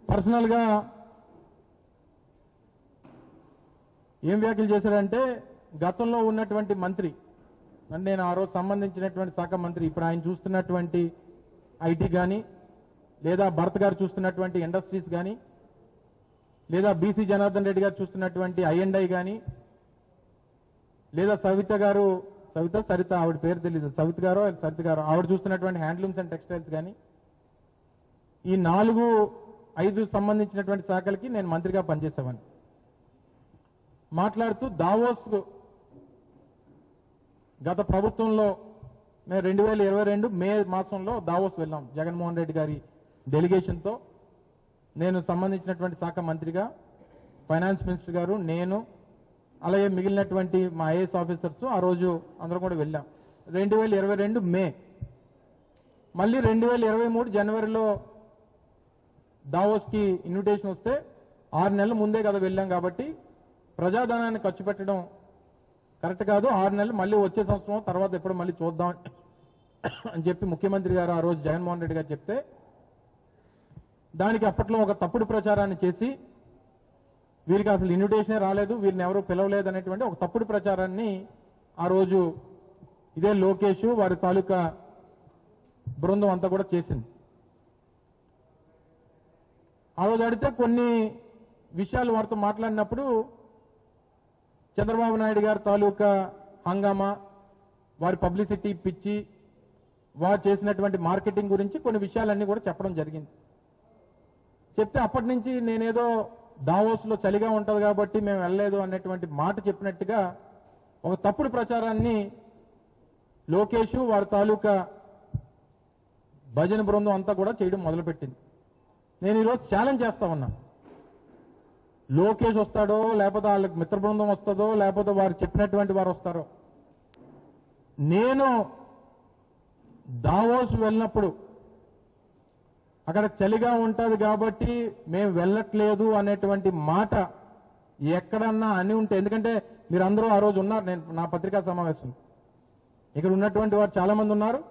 పర్సనల్గా ఏం వ్యాఖ్యలు చేశారంటే గతంలో ఉన్నటువంటి మంత్రి నేను ఆ రోజు సంబంధించినటువంటి శాఖ మంత్రి ఇప్పుడు ఆయన చూస్తున్నటువంటి ఐటీ కానీ లేదా భరత్ గారు చూస్తున్నటువంటి ఇండస్ట్రీస్ కానీ లేదా బీసీ జనార్దన్ రెడ్డి గారు చూస్తున్నటువంటి ఐ కానీ లేదా సరిత ఆవిడ పేరు తెలియదు సవిత గారు ఆవిడ చూస్తున్నటువంటి హ్యాండ్లూమ్స్ అండ్ టెక్స్టైల్స్ కానీ ఈ 4-5 సంబంధించినటువంటి శాఖలకి నేను మంత్రిగా పనిచేసేవాడిని. మాట్లాడుతూ దావోస్ గత ప్రభుత్వంలో మేము 2022 మే మాసంలో దావోస్ వెళ్ళాం జగన్మోహన్ రెడ్డి గారి డెలిగేషన్తో. నేను సంబంధించినటువంటి శాఖ మంత్రిగా ఫైనాన్స్ మినిస్టర్ గారు నేను అలాగే మిగిలినటువంటి మా ఐఏఎస్ ఆఫీసర్స్ ఆ రోజు అందరం కూడా వెళ్ళాం 2022 మే. మళ్ళీ 2023 జనవరిలో దావోస్కి ఇన్విటేషన్ వస్తే 6 నెలల ముందే కదా వెళ్ళాం కాబట్టి ప్రజాధనాన్ని ఖర్చు పెట్టడం కరెక్ట్ కాదు, 6 నెలలు మళ్ళీ వచ్చే సంవత్సరం తర్వాత ఎప్పుడు మళ్ళీ చూద్దాం అని చెప్పి ముఖ్యమంత్రి గారు ఆ రోజు జగన్మోహన్ రెడ్డి గారు చెప్తే దానికి అప్పట్లో ఒక తప్పుడు ప్రచారాన్ని చేసి వీరికి అసలు ఇన్విటేషనే రాలేదు, వీరిని ఎవరూ పిలవలేదు అనేటువంటి ఒక తప్పుడు ప్రచారాన్ని ఆ రోజు ఇదే లోకేష్ వారి తాలూకా బృందం అంతా కూడా చేసింది. ఆ రోజు అడిగితే కొన్ని విషయాలు వారితో మాట్లాడినప్పుడు చంద్రబాబు నాయుడు గారి తాలూకా హంగామా, వారి పబ్లిసిటీ పిచ్చి, వారు చేసినటువంటి మార్కెటింగ్ గురించి కొన్ని విషయాలన్నీ కూడా చెప్పడం జరిగింది. చెప్తే అప్పటి నుంచి నేనేదో దావోస్లో చలిగా ఉంటుంది కాబట్టి మేము వెళ్ళలేదు అన్నటువంటి మాట చెప్పినట్టుగా ఒక తప్పుడు ప్రచారాన్ని లోకేష్ వారి తాలూకా భజన బృందం అంతా కూడా చేయడం మొదలుపెట్టింది. నేను ఈరోజు ఛాలెంజ్ చేస్తా ఉన్నా, లోకేష్ వస్తాడో లేకపోతే వాళ్ళకి మిత్ర బృందం వస్తుందో లేకపోతే వారు చెప్పినటువంటి వారు వస్తారో, నేను దావోస్ వెళ్ళినప్పుడు అక్కడ చలిగా ఉంటుంది కాబట్టి మేము వెళ్ళట్లేదు అనేటువంటి మాట ఎక్కడన్నా అని ఉంటే, ఎందుకంటే మీరందరూ ఆ రోజు ఉన్నారు, నేను నా పత్రికా సమావేశం ఇక్కడ ఉన్నటువంటి వారు చాలా మంది ఉన్నారు,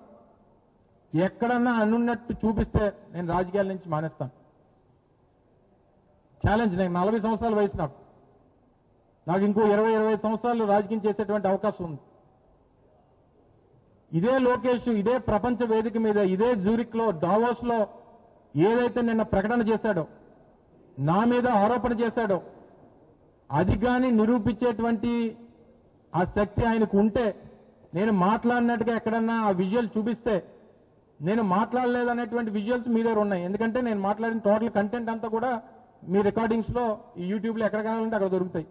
ఎక్కడన్నా అనున్నట్టు చూపిస్తే నేను రాజకీయాల నుంచి మానేస్తాను. ఛాలెంజ్, నేను 40 సంవత్సరాల వయసు, నాకు ఇంకో 20-25 సంవత్సరాలు రాజకీయం చేసేటువంటి అవకాశం ఉంది. ఇదే లోకేష్ ఇదే ప్రపంచ వేదిక మీద ఇదే జ్యూరిక్ లో దావోస్ లో ఏదైతే నిన్న ప్రకటన చేశాడో, నా మీద ఆరోపణ చేశాడో, అది కానీ నిరూపించేటువంటి ఆ శక్తి ఆయనకు ఉంటే, నేను మాట్లాడినట్టుగా ఎక్కడన్నా ఆ విజువల్ చూపిస్తే, నేను మాట్లాడలేదనేటువంటి విజువల్స్ మీ దగ్గర ఉన్నాయి. ఎందుకంటే నేను మాట్లాడిన టోటల్ కంటెంట్ అంతా కూడా మీ రికార్డింగ్స్ లో ఈ యూట్యూబ్ లో ఎక్కడ కావాలంటే అక్కడ దొరుకుతాయి.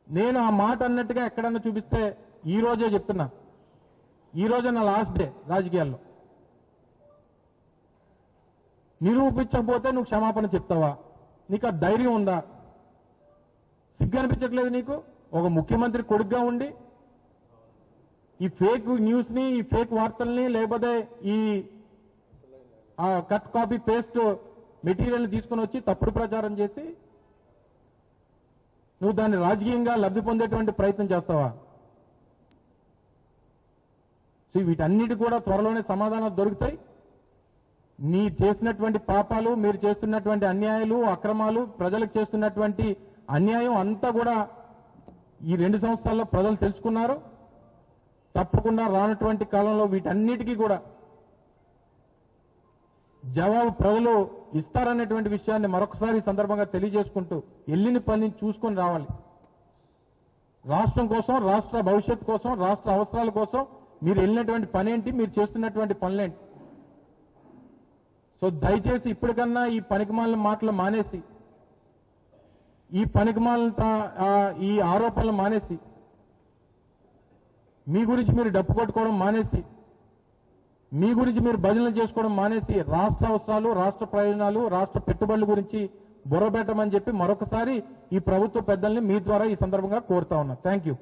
నేను ఆ మాట అన్నట్టుగా ఎక్కడన్నా చూపిస్తే ఈ రోజే చెప్తున్నా, ఈ రోజే నా లాస్ట్ డే రాజకీయాల్లో. నిరూపించకపోతే నువ్వు క్షమాపణ చెప్తావా? నీకు ఆ ధైర్యం ఉందా? సిగ్గు అనిపించట్లేదు నీకు? ఒక ముఖ్యమంత్రి కొడుకుగా ఉండి ఈ ఫేక్ న్యూస్ ని, ఈ ఫేక్ వార్తల్ని, లేకపోతే ఈ కట్ కాపీ పేస్ట్ మెటీరియల్ తీసుకుని వచ్చి తప్పుడు ప్రచారం చేసి నువ్వు దాన్ని రాజకీయంగా లబ్ధి పొందేటువంటి ప్రయత్నం చేస్తావా? సో వీటన్నిటి కూడా త్వరలోనే సమాధానాలు దొరుకుతాయి. నీ చేసినటువంటి పాపాలు, మీరు చేస్తున్నటువంటి అన్యాయాలు, అక్రమాలు, ప్రజలకు చేస్తున్నటువంటి అన్యాయం అంతా కూడా ఈ 2 సంవత్సరాల్లో ప్రజలు తెలుసుకున్నారు. తప్పకుండా రానటువంటి కాలంలో వీటన్నిటికీ కూడా జవాబు ప్రజలు ఇస్తారనేటువంటి విషయాన్ని మరొకసారి ఈ సందర్భంగా తెలియజేసుకుంటూ వెళ్ళిన పని చూసుకొని రావాలి. రాష్ట్రం కోసం, రాష్ట్ర భవిష్యత్తు కోసం, రాష్ట్ర అవసరాల కోసం మీరు వెళ్ళినటువంటి పనేంటి, మీరు చేస్తున్నటువంటి పనులేంటి? సో దయచేసి ఇప్పటికన్నా ఈ పనికిమాలిన మాటలు మానేసి, ఈ పనికిమాలిన ఈ ఆరోపణలు మానేసి, మీ గురించి మీరు డప్పు కొట్టుకోవడం మానేసి, మీ గురించి మీరు భజనలు చేసుకోవడం మానేసి, రాష్ట్ర అవసరాలు, రాష్ట్ర ప్రయోజనాలు, రాష్ట్ర పెట్టుబడుల గురించి బుర్రబెట్టమని చెప్పి మరొకసారి ఈ ప్రభుత్వ పెద్దల్ని మీ ద్వారా ఈ సందర్భంగా కోరుతా ఉన్నా. Thank you.